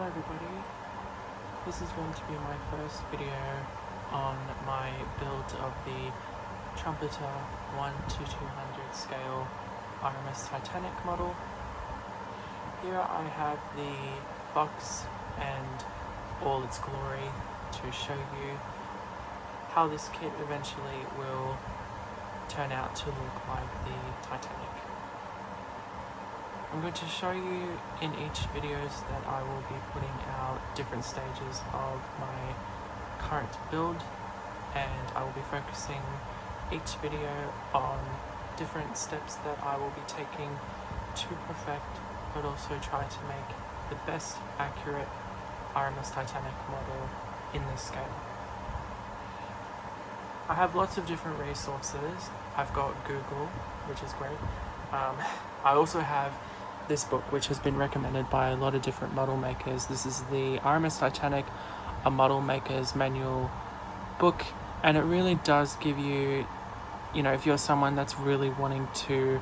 Hello everybody, this is going to be my first video on my build of the Trumpeter 1:200 scale RMS Titanic model. Here I have the box and all its glory to show you how this kit eventually will turn out to look like the Titanic. I'm going to show you in each videos that I will be putting out different stages of my current build, and I will be focusing each video on different steps that I will be taking to perfect, but also try to make the best accurate RMS Titanic model in this scale. I have lots of different resources. I've got Google, which is great. I also have this book, which has been recommended by a lot of different model makers. This is the RMS Titanic, a model maker's manual book, and it really does give you, if you're someone that's really wanting to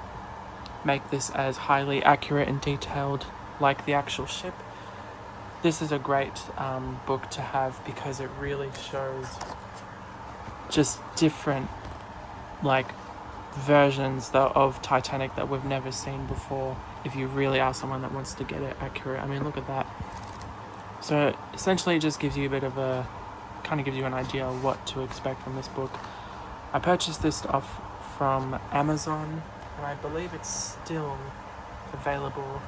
make this as highly accurate and detailed like the actual ship, this is a great book to have, because it really shows just different versions of Titanic that we've never seen before, if you really are someone that wants to get it accurate. I mean, look at that. So essentially it just gives you a bit of gives you an idea of what to expect from this book. I purchased this stuff from Amazon, and I believe it's still available.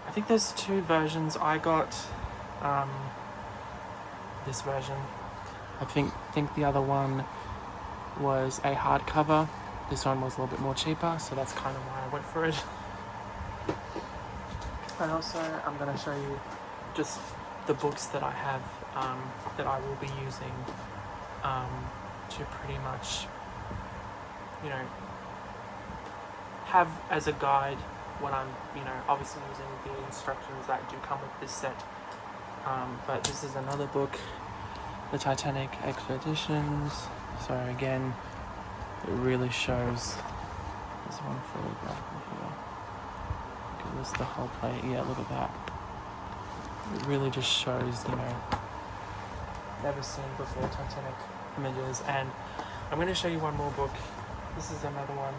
I think there's two versions. I got this version. I think the other one was a hardcover. This one was a little bit more cheaper, so that's kind of why I went for it. And also, I'm going to show you just the books that I have that I will be using to pretty much, have as a guide when I'm, obviously using the instructions that do come with this set. But this is another book, the Titanic Expeditions. So again, it really shows. There's one photograph here. Give us the whole plate. Yeah, look at that. It really just shows, never seen before Titanic images. And I'm going to show you one more book. This is another one,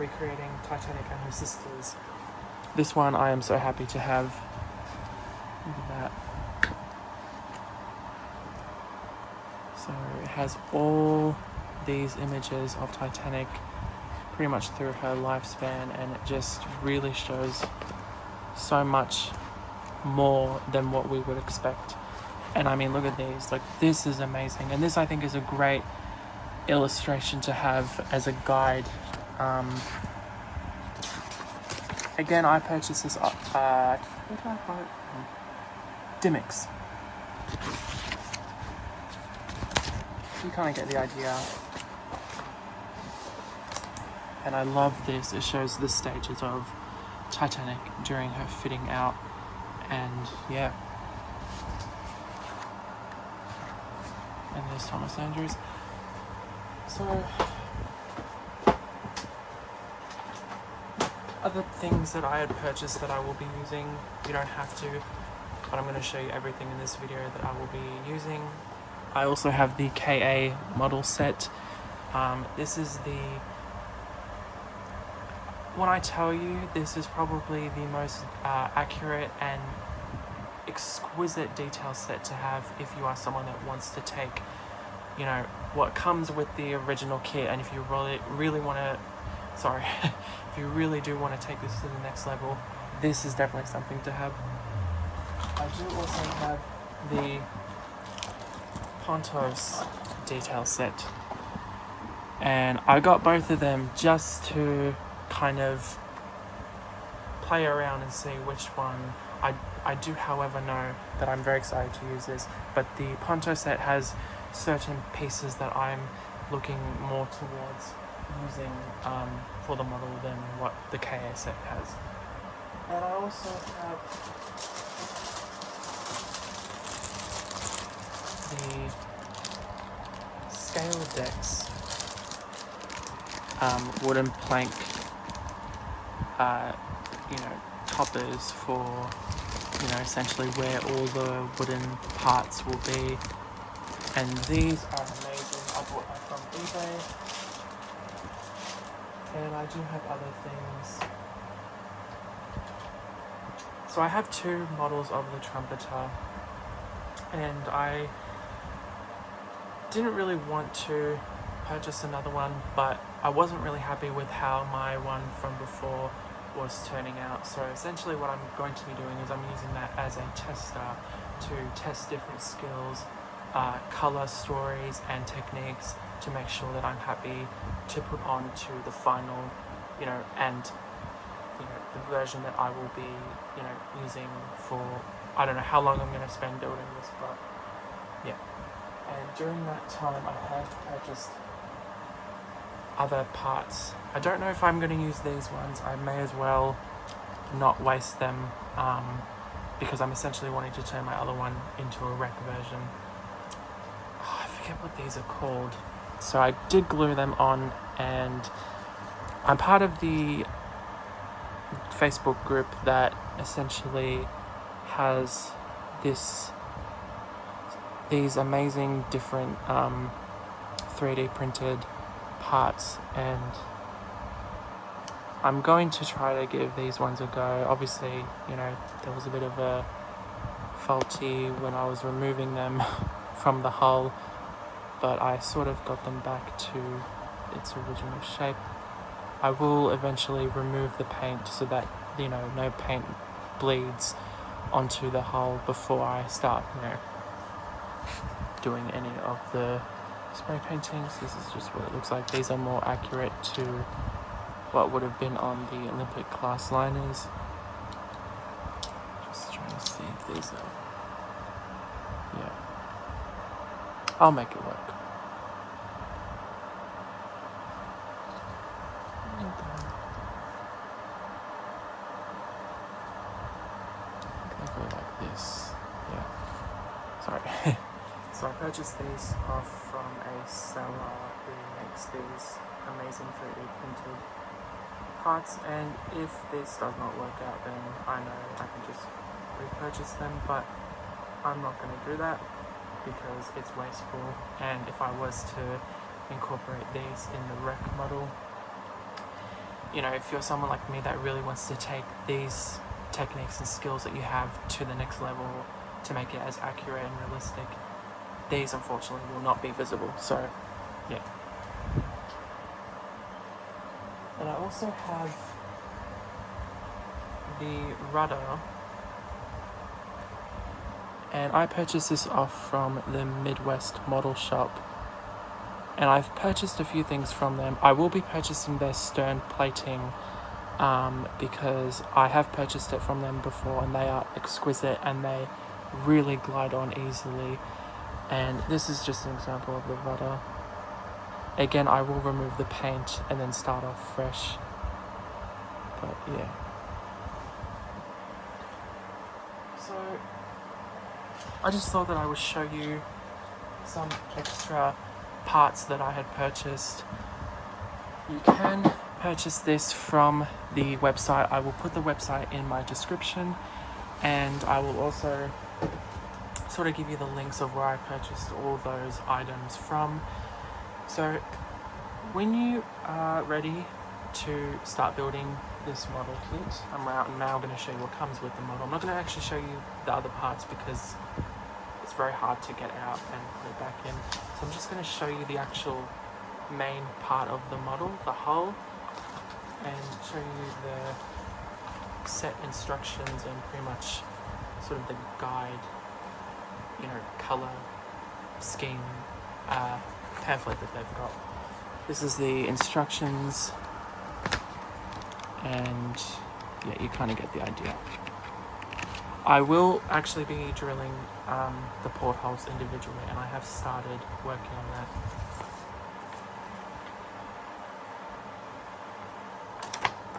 recreating Titanic and her sisters. This one I am so happy to have. Look at that. So it has all these images of Titanic pretty much through her lifespan, and it just really shows so much more than what we would expect. And I mean, look at these, this is amazing, and this I think is a great illustration to have as a guide. Again, I purchased this where did I buy it from? Dimmicks. You kind of get the idea. And I love this. It shows the stages of Titanic during her fitting out. And yeah. And there's Thomas Andrews. So, other things that I had purchased that I will be using, you don't have to, but I'm going to show you everything in this video that I will be using. I also have the KA model set. This is when I tell you, this is probably the most accurate and exquisite detail set to have if you are someone that wants to take, what comes with the original kit, and if you really want to, if you really do want to take this to the next level, this is definitely something to have. I do also have the Pontos detail set, and I got both of them just to kind of play around and see which one. I do, however, know that I'm very excited to use this, but the Ponto set has certain pieces that I'm looking more towards using for the model than what the KA set has. And I also have the scale decks, wooden plank, toppers for you know, essentially where all the wooden parts will be. And these are amazing. I bought them from eBay. And I do have other things. So I have 2 models of the Trumpeter, and I didn't really want to purchase another one, but I wasn't really happy with how my one from before was turning out. So essentially what I'm going to be doing is I'm using that as a tester to test different skills, color stories and techniques to make sure that I'm happy to put on to the final, you know, and the version that I will be, using for, I don't know how long I'm going to spend building this, but yeah. And during that time I have purchased other parts. I don't know if I'm going to use these ones. I may as well not waste them, because I'm essentially wanting to turn my other one into a rec version. Oh, I forget what these are called. So I did glue them on, and I'm part of the Facebook group that essentially has these amazing different 3D printed parts, and I'm going to try to give these ones a go. Obviously, there was a bit of a faulty when I was removing them from the hull, but I sort of got them back to its original shape. I will eventually remove the paint so that, no paint bleeds onto the hull before I start, doing any of the spray paintings. This is just what it looks like. These are more accurate to what would have been on the Olympic class liners. Just trying to see if these are, yeah. I'll make it work. Go like this. Yeah. Sorry. So I purchased these off from a seller who makes these amazing 3D printed parts, and if this does not work out, then I know I can just repurchase them, but I'm not going to do that because it's wasteful. And if I was to incorporate these in the rec model, if you're someone like me that really wants to take these techniques and skills that you have to the next level to make it as accurate and realistic, these unfortunately will not be visible. So yeah. And I also have the rudder, and I purchased this off from the Midwest Model Shop, and I've purchased a few things from them. I will be purchasing their stern plating, because I have purchased it from them before, and they are exquisite and they really glide on easily. And this is just an example of the rudder. Again, I will remove the paint and then start off fresh. But yeah. So I just thought that I would show you some extra parts that I had purchased. You can purchase this from the website. I will put the website in my description, and I will also sort of give you the links of where I purchased all those items from. So when you are ready to start building this model kit, I'm now going to show you what comes with the model. I'm not going to actually show you the other parts because it's very hard to get out and put it back in. So I'm just going to show you the actual main part of the model, the hull, and show you the set instructions and pretty much sort of the guide, color scheme pamphlet that they've got. This is the instructions, and yeah, you kind of get the idea. I will actually be drilling the portholes individually, and I have started working on that.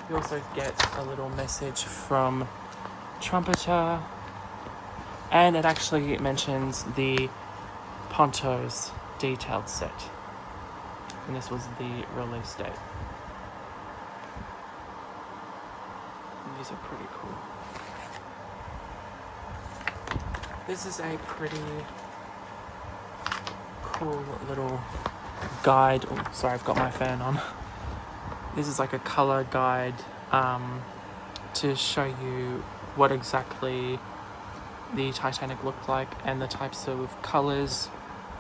You also get a little message from Trumpeter, and it actually mentions the Ponto's detailed set, and this was the release date. And these are pretty cool. This is a pretty cool little guide. Oh, sorry, I've got my fan on. This is like a color guide to show you what exactly the Titanic looked like and the types of colors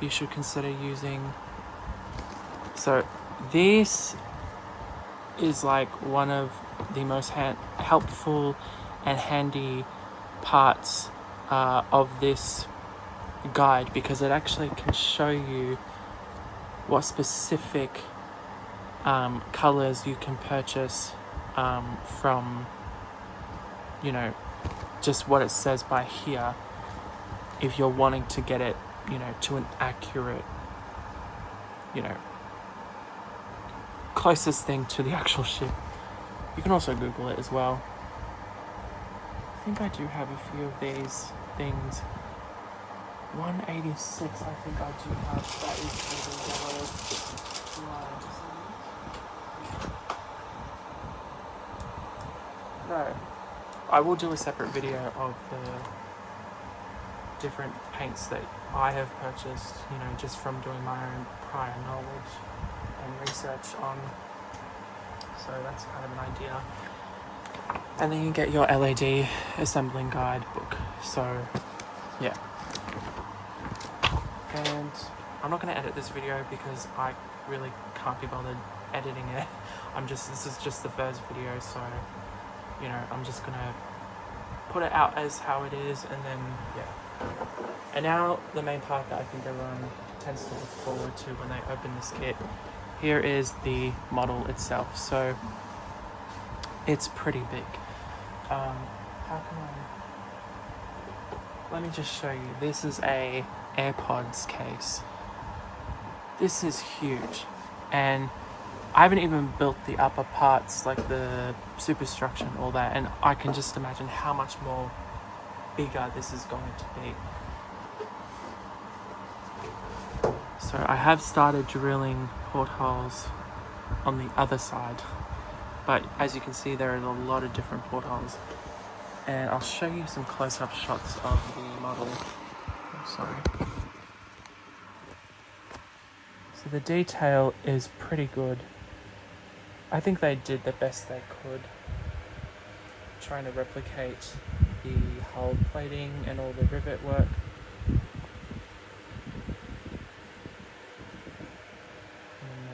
you should consider using. So this is like one of the most helpful and handy parts of this guide, because it actually can show you what specific colors you can purchase from, you know, just what it says by here, if you're wanting to get it, you know, to an accurate, you know, closest thing to the actual ship. You can also Google it as well. I think I do have a few of these things. 186, I think I do have. That is the yellow line. No, I will do a separate video of the different paints that I have purchased, you know, just from doing my own prior knowledge and research on. So that's kind of an idea. And then you get your LED assembling guide book. So yeah. And I'm not going to edit this video because I really can't be bothered editing it. This is just the first video, so, you know, I'm just going to put it out as how it is, and then, yeah. And now the main part that I think everyone tends to look forward to when they open this kit. Here is the model itself. So it's pretty big. Let me just show you. This is a AirPods case. This is huge, and I haven't even built the upper parts, like the superstructure and all that, and I can just imagine how much more bigger this is going to be. So I have started drilling portholes on the other side, but as you can see, there are a lot of different portholes, and I'll show you some close-up shots of the model. Oh, sorry. So the detail is pretty good. I think they did the best they could, trying to replicate the hull plating and all the rivet work. And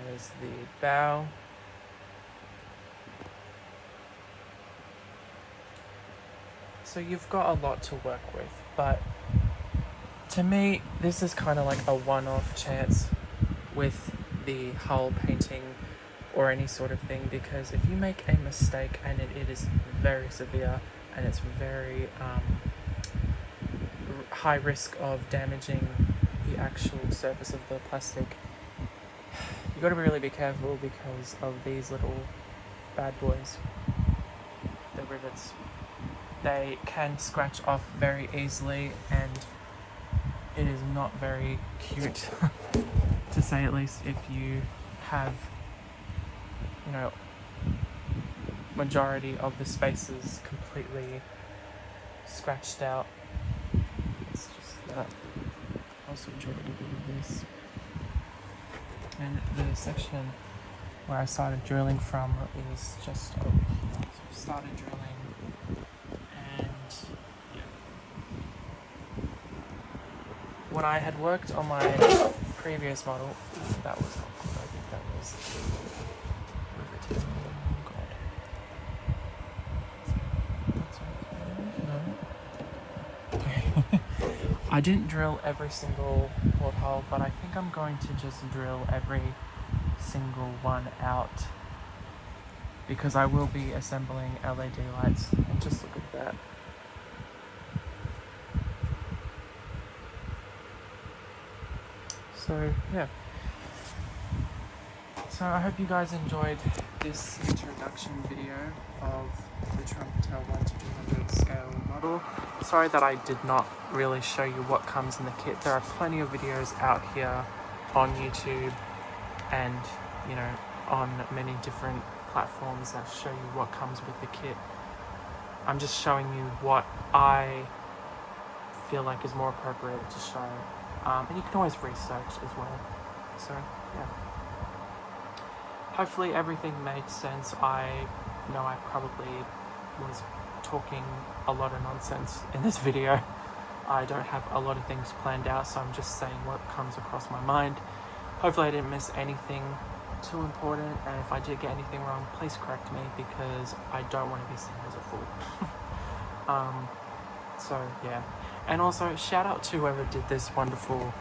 there's the bow. So you've got a lot to work with, but to me, this is kind of like a one-off chance with the hull painting or any sort of thing, because if you make a mistake and it is very severe and it's very high risk of damaging the actual surface of the plastic, you got to really be careful because of these little bad boys, the rivets. They can scratch off very easily, and it is not very cute to say at least, if you have, you know, majority of the spaces completely scratched out. It's just that. I'll switch over to do this. And the section where I started drilling from is just over here. So I started drilling, and yeah. When I had worked on my previous model, that was not good. I think that was riveted. Oh god. No. I didn't drill every single porthole, but I think I'm going to just drill every single one out, because I will be assembling LED lights, and just look at that. So yeah, so I hope you guys enjoyed this introduction video of the Trumpeter 1 to 200 scale model. Sorry that I did not really show you what comes in the kit. There are plenty of videos out here on YouTube and, you know, on many different platforms that show you what comes with the kit. I'm just showing you what I feel like is more appropriate to show. And you can always research as well. So yeah. Hopefully everything made sense. I know I probably was talking a lot of nonsense in this video. I don't have a lot of things planned out, so I'm just saying what comes across my mind. Hopefully I didn't miss anything too important, and if I did get anything wrong, please correct me, because I don't want to be seen as a fool. So yeah, and also shout out to whoever did this wonderful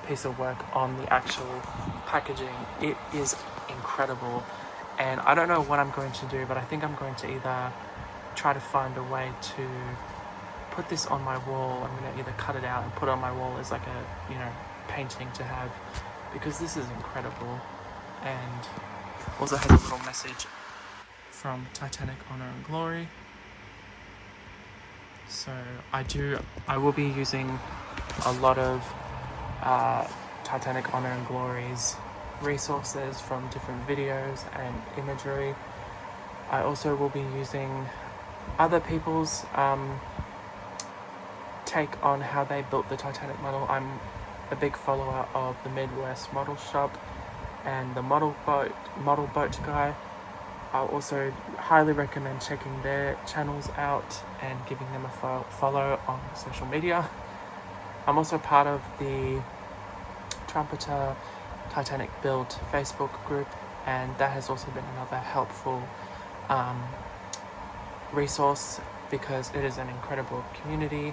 piece of work on the actual packaging. It is incredible, and I don't know what I'm going to do, but I think I'm going to either try to find a way to put this on my wall. I'm going to either cut it out and put it on my wall as like a, you know, painting to have, because this is incredible. And also has a little message from Titanic Honor and Glory. So I will be using a lot of Titanic Honor and Glory's resources from different videos and imagery. I also will be using other people's take on how they built the Titanic model. I'm a big follower of the Midwest Model Shop and the model boat guy. I'll also highly recommend checking their channels out and giving them a follow on social media. I'm also part of the Trumpeter Titanic Build Facebook group, and that has also been another helpful resource, because it is an incredible community.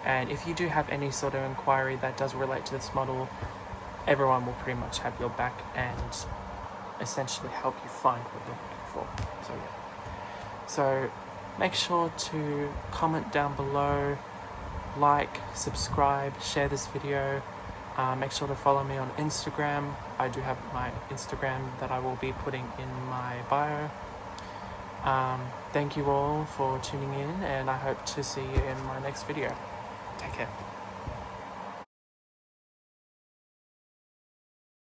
And if you do have any sort of inquiry that does relate to this model, everyone will pretty much have your back and essentially help you find what you're looking for. So yeah. So make sure to comment down below, like, subscribe, share this video. Make sure to follow me on Instagram. I do have my Instagram that I will be putting in my bio. Thank you all for tuning in, and I hope to see you in my next video. Take care.